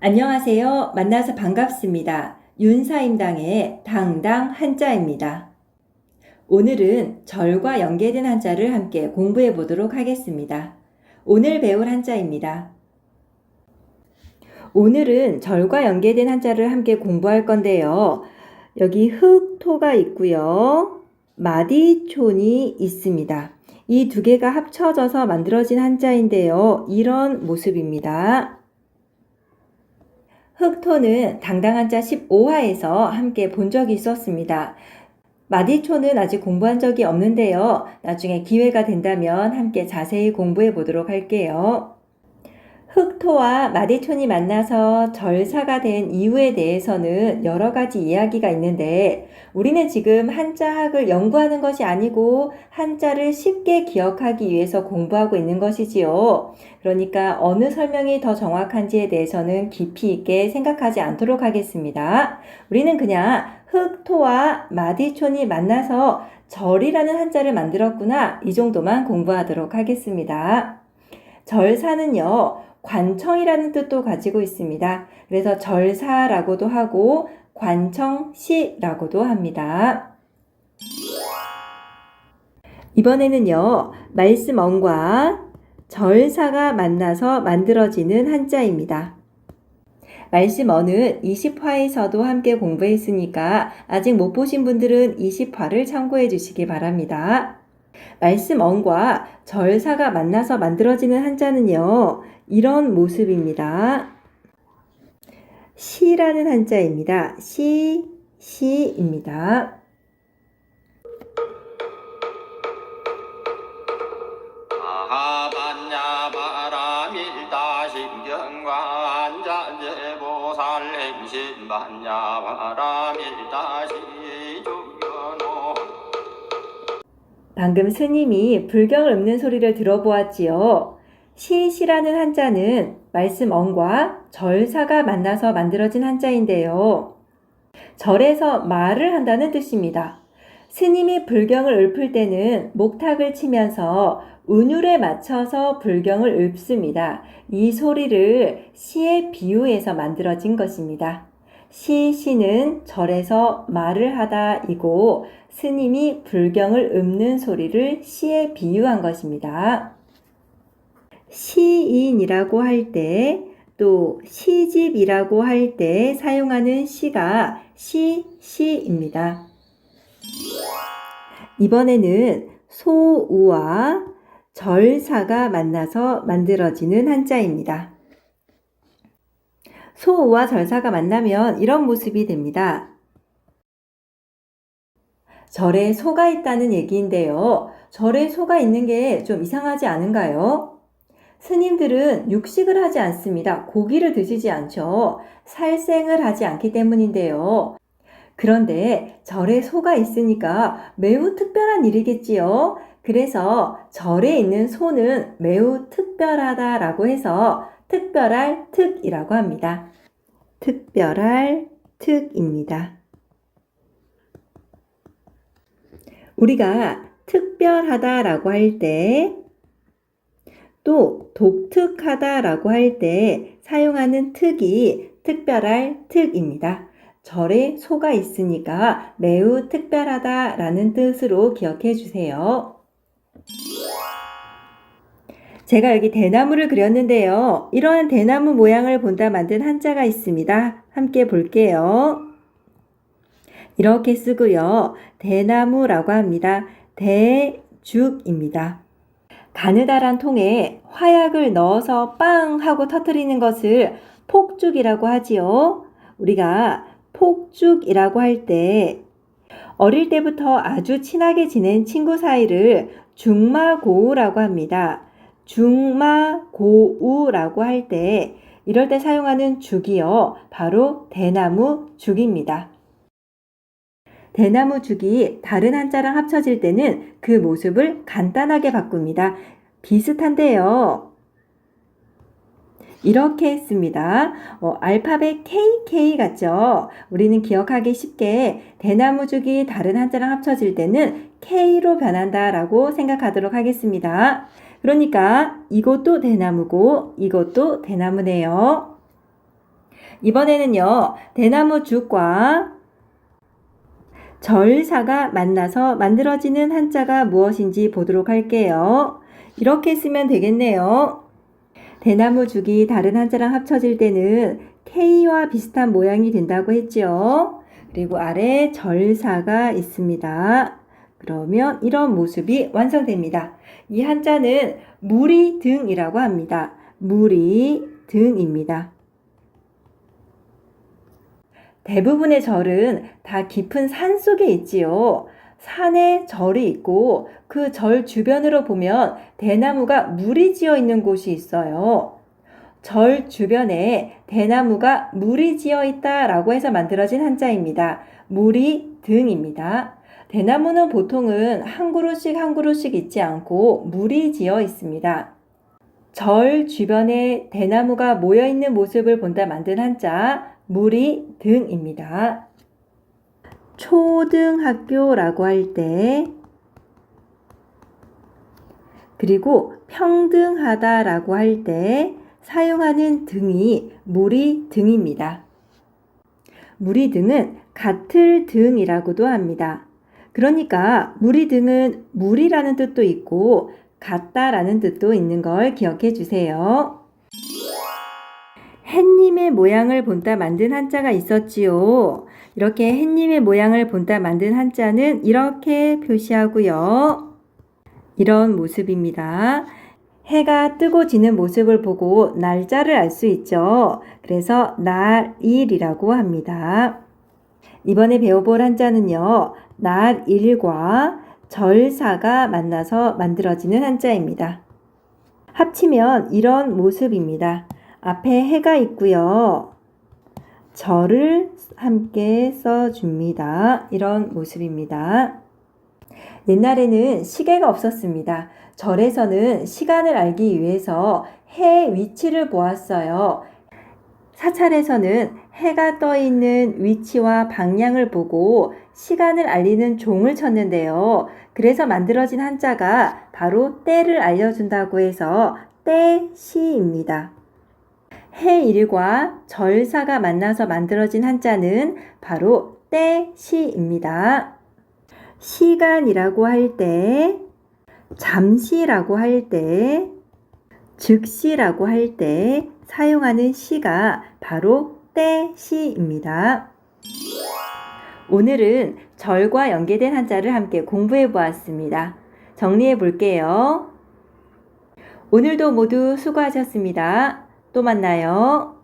안녕하세요. 만나서 반갑습니다. 윤사임당의 당당 한자입니다. 오늘은 절과 연계된 한자를 함께 공부해 보도록 하겠습니다. 오늘 배울 한자입니다. 오늘은 절과 연계된 한자를 함께 공부할 건데요. 여기 흑토가 있고요. 마디촌이 있습니다. 이 두 개가 합쳐져서 만들어진 한자인데요. 이런 모습입니다. 흑토는 당당 한자 15화에서 함께 본 적이 있었습니다. 마디초는 아직 공부한 적이 없는데요. 나중에 기회가 된다면 함께 자세히 공부해 보도록 할게요. 흑토와 마디촌이 만나서 절사가 된 이유에 대해서는 여러 가지 이야기가 있는데 우리는 지금 한자학을 연구하는 것이 아니고 한자를 쉽게 기억하기 위해서 공부하고 있는 것이지요. 그러니까 어느 설명이 더 정확한지에 대해서는 깊이 있게 생각하지 않도록 하겠습니다. 우리는 그냥 흑토와 마디촌이 만나서 절이라는 한자를 만들었구나 이 정도만 공부하도록 하겠습니다. 절사는요. 관청이라는 뜻도 가지고 있습니다. 그래서 절사라고도 하고 관청시라고도 합니다. 이번에는요. 말씀언과 절사가 만나서 만들어지는 한자입니다. 말씀언은 20화에서도 함께 공부했으니까 아직 못 보신 분들은 20화를 참고해 주시기 바랍니다. 말씀언과 절사가 만나서 만들어지는 한자는요. 이런 모습입니다. 시라는 한자입니다. 시입니다. 아하반야 바라밀다 신경관 자제보살 행신반야 바라밀다 시주견호. 방금 스님이 불경을 읊는 소리를 들어보았지요. 시라는 한자는 말씀언과 절사가 만나서 만들어진 한자인데요. 절에서 말을 한다는 뜻입니다. 스님이 불경을 읊을 때는 목탁을 치면서 운율에 맞춰서 불경을 읊습니다. 이 소리를 시에 비유해서 만들어진 것입니다. 시는 절에서 말을 하다이고 스님이 불경을 읊는 소리를 시에 비유한 것입니다. 시인이라고 할 때 또 시집이라고 할 때 사용하는 시가 시입니다. 이번에는 소우와 절사가 만나서 만들어지는 한자입니다. 소우와 절사가 만나면 이런 모습이 됩니다. 절에 소가 있다는 얘기인데요. 절에 소가 있는 게 좀 이상하지 않은가요? 스님들은 육식을 하지 않습니다. 고기를 드시지 않죠. 살생을 하지 않기 때문인데요. 그런데 절에 소가 있으니까 매우 특별한 일이겠지요. 그래서 절에 있는 소는 매우 특별하다라고 해서 특별할 특이라고 합니다. 특별할 특입니다. 우리가 특별하다라고 할 때 또 독특하다라고 할 때 사용하는 특이 특별할 특입니다. 절에 소가 있으니까 매우 특별하다라는 뜻으로 기억해 주세요. 제가 여기 대나무를 그렸는데요. 이러한 대나무 모양을 본다 만든 한자가 있습니다. 함께 볼게요. 이렇게 쓰고요. 대나무라고 합니다. 대죽입니다. 가느다란 통에 화약을 넣어서 빵 하고 터뜨리는 것을 폭죽이라고 하지요. 우리가 폭죽이라고 할 때 어릴 때부터 아주 친하게 지낸 친구 사이를 중마고우라고 합니다. 중마고우라고 할 때 이럴 때 사용하는 죽이요. 바로 대나무 죽입니다. 대나무 죽이 다른 한자랑 합쳐질 때는 그 모습을 간단하게 바꿉니다. 비슷한데요. 이렇게 했습니다. 알파벳 KK 같죠? 우리는 기억하기 쉽게 대나무 죽이 다른 한자랑 합쳐질 때는 K로 변한다라고 생각하도록 하겠습니다. 그러니까 이것도 대나무고 이것도 대나무네요. 이번에는요, 대나무 죽과 절사가 만나서 만들어지는 한자가 무엇인지 보도록 할게요. 이렇게 쓰면 되겠네요. 대나무 죽이 다른 한자랑 합쳐질 때는 K와 비슷한 모양이 된다고 했죠. 그리고 아래 절사가 있습니다. 그러면 이런 모습이 완성됩니다. 이 한자는 무리등이라고 합니다. 무리등입니다. 대부분의 절은 다 깊은 산 속에 있지요. 산에 절이 있고 그 절 주변으로 보면 대나무가 물이 지어 있는 곳이 있어요. 절 주변에 대나무가 물이 지어 있다라고 해서 만들어진 한자입니다. 물이 등입니다. 대나무는 보통은 한 그루씩 한 그루씩 있지 않고 물이 지어 있습니다. 절 주변에 대나무가 모여 있는 모습을 본다 만든 한자 물이 등입니다. 초등학교라고 할 때, 그리고 평등하다라고 할 때 사용하는 등이 물이 등입니다. 물이 등은 같을 등이라고도 합니다. 그러니까 물이 등은 물이라는 뜻도 있고 같다라는 뜻도 있는 걸 기억해 주세요. 햇님의 모양을 본따 만든 한자가 있었지요. 이렇게 햇님의 모양을 본따 만든 한자는 이렇게 표시하고요. 이런 모습입니다. 해가 뜨고 지는 모습을 보고 날짜를 알 수 있죠. 그래서 날일이라고 합니다. 이번에 배워볼 한자는요. 날일과 절사가 만나서 만들어지는 한자입니다. 합치면 이런 모습입니다. 앞에 해가 있고요. 절을 함께 써줍니다. 이런 모습입니다. 옛날에는 시계가 없었습니다. 절에서는 시간을 알기 위해서 해 위치를 보았어요. 사찰에서는 해가 떠 있는 위치와 방향을 보고 시간을 알리는 종을 쳤는데요. 그래서 만들어진 한자가 바로 때를 알려준다고 해서 때시입니다. 해일과 절사가 만나서 만들어진 한자는 바로 때시입니다. 시간이라고 할 때, 잠시라고 할 때, 즉시라고 할 때 사용하는 시가 바로 때시입니다. 오늘은 절과 연계된 한자를 함께 공부해 보았습니다. 정리해 볼게요. 오늘도 모두 수고하셨습니다. 또 만나요.